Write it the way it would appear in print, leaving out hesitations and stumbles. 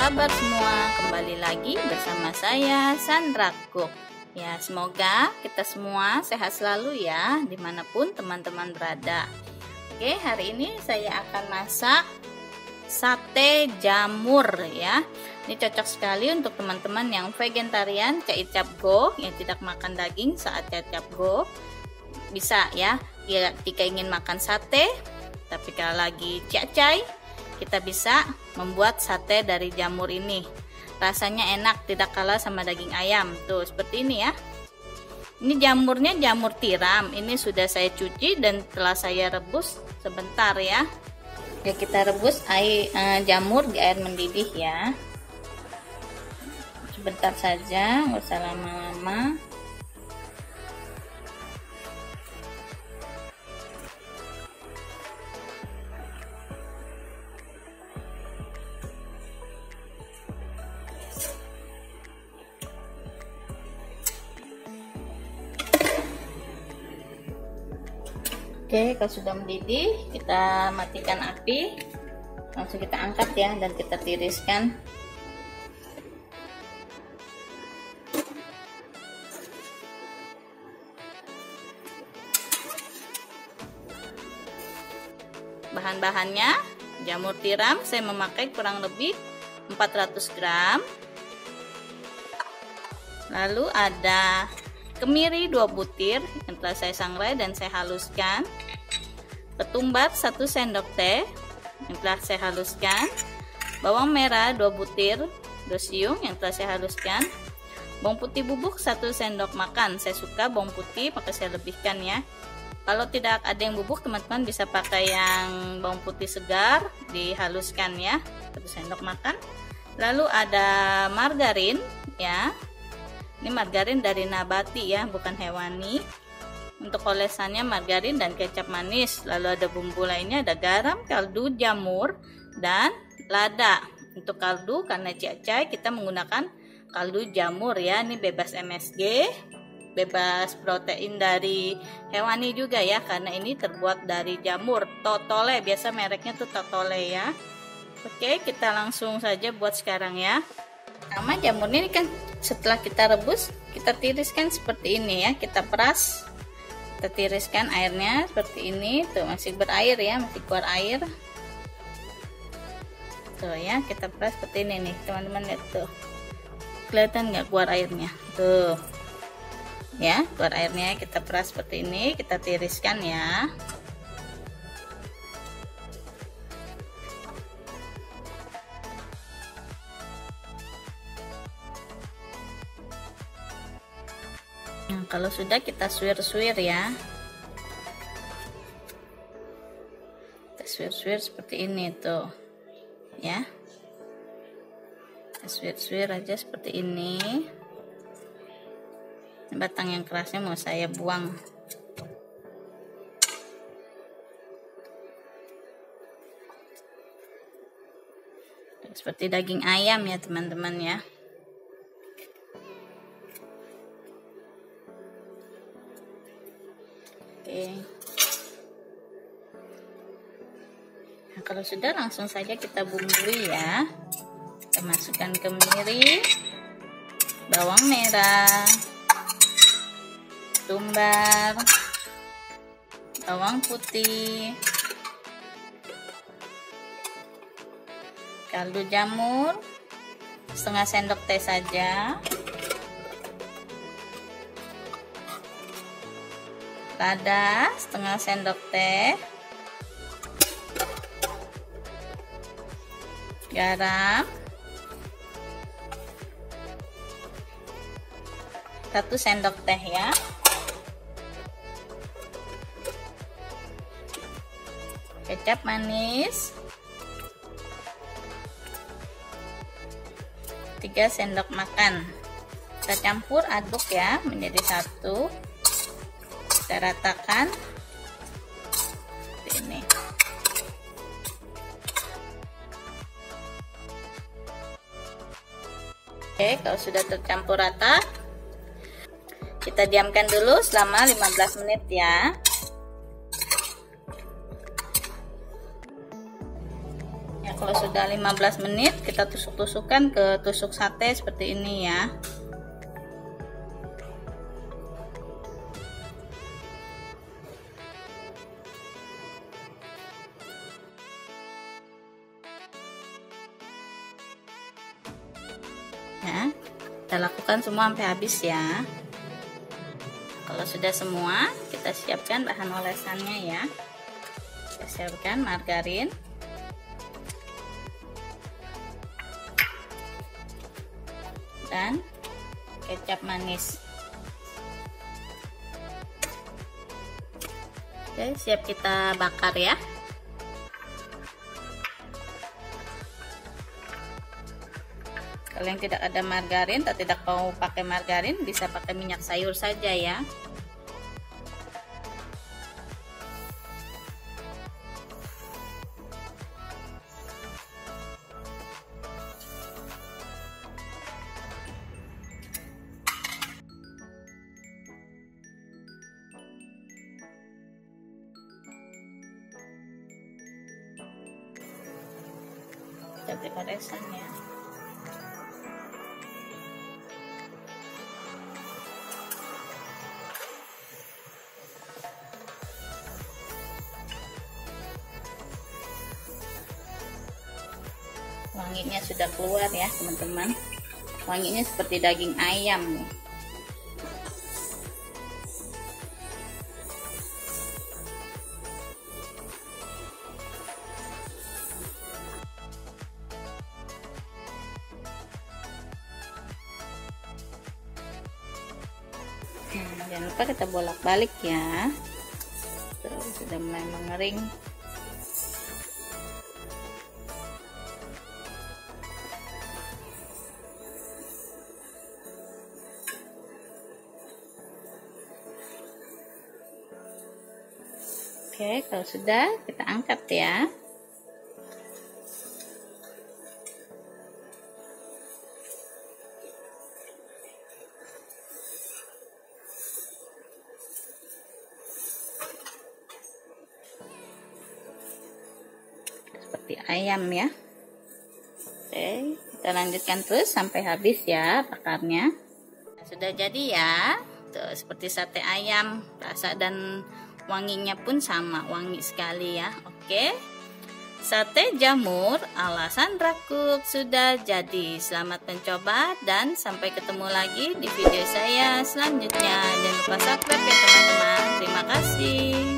kabar semua? Kembali lagi bersama saya Sandra Cook. Ya, semoga kita semua sehat selalu ya, dimanapun teman-teman berada. Oke, hari ini saya akan masak sate jamur ya. Ini cocok sekali untuk teman-teman yang vegetarian, cai cap go, yang tidak makan daging saat cai cap go. Bisa ya, jika ingin makan sate, tapi kalau lagi cai, kita bisa membuat sate dari jamur ini. Rasanya enak, tidak kalah sama daging ayam. Tuh, seperti ini ya. Ini jamurnya jamur tiram. Ini sudah saya cuci dan telah saya rebus sebentar ya. Ya, kita rebus jamur di air mendidih ya. Sebentar saja, nggak usah lama-lama. Oke, kalau sudah mendidih, kita matikan api, langsung kita angkat ya, dan kita tiriskan. Bahan-bahannya, jamur tiram saya memakai kurang lebih 400 gram. Lalu ada kemiri 2 butir yang telah saya sangrai dan saya haluskan. Ketumbar 1 sendok teh yang telah saya haluskan. Bawang merah 2 butir dosium yang telah saya haluskan. Bawang putih bubuk 1 sendok makan. Saya suka bawang putih, maka saya lebihkan ya. Kalau tidak ada yang bubuk, teman-teman bisa pakai yang bawang putih segar, dihaluskan ya, 1 sendok makan. Lalu ada margarin ya. Ini margarin dari nabati ya, bukan hewani. Untuk olesannya margarin dan kecap manis. Lalu ada bumbu lainnya, ada garam, kaldu jamur, dan lada. Untuk kaldu, karena cai kita menggunakan kaldu jamur ya. Ini bebas MSG, bebas protein dari hewani juga ya, karena ini terbuat dari jamur. Totole, biasa mereknya tuh Totole ya. Oke, kita langsung saja buat sekarang ya. Pertama, jamurnya ini kan setelah kita rebus, kita tiriskan seperti ini ya, kita peras, kita tiriskan airnya seperti ini. Tuh, masih berair ya, masih keluar air. Tuh ya, kita peras seperti ini nih teman-teman, lihat tuh, kelihatan nggak keluar airnya tuh ya, keluar airnya. Kita peras seperti ini, kita tiriskan ya. Nah, kalau sudah kita suir-suir ya. Kita suir-suir seperti ini tuh. Ya. Kita suir-suir aja seperti ini. Batang yang kerasnya mau saya buang. Seperti daging ayam ya, teman-teman ya. Oke. Nah, kalau sudah, langsung saja kita bumbui ya. Kita masukkan kemiri, bawang merah, ketumbar, bawang putih, kaldu jamur setengah sendok teh saja, lada setengah sendok teh, garam 1 sendok teh ya, kecap manis 3 sendok makan. Kita campur aduk ya menjadi satu. Kita ratakan seperti ini. Oke, kalau sudah tercampur rata, kita diamkan dulu selama 15 menit ya. Kalau sudah 15 menit kita tusuk-tusukkan ke tusuk sate seperti ini ya. Ya, kita lakukan semua sampai habis ya. Kalau sudah semua, kita siapkan bahan olesannya ya. Kita siapkan margarin, dan kecap manis. Oke, siap kita bakar ya. Kalau yang tidak ada margarin atau tidak mau pakai margarin, bisa pakai minyak sayur saja ya. Cabai oresan ya. Wanginya sudah keluar ya teman-teman. Wanginya seperti daging ayam nih. Jangan lupa kita bolak-balik ya. Terus sudah mulai mengering. Oke, kalau sudah kita angkat ya. Seperti ayam ya. Oke, kita lanjutkan terus sampai habis ya bakarnya. Sudah jadi ya. Tuh, seperti sate ayam, rasa dan wanginya pun sama, wangi sekali ya. Oke, sate jamur ala Sandra Cook sudah jadi. Selamat mencoba dan sampai ketemu lagi di video saya selanjutnya. Jangan lupa subscribe ya teman-teman. Terima kasih.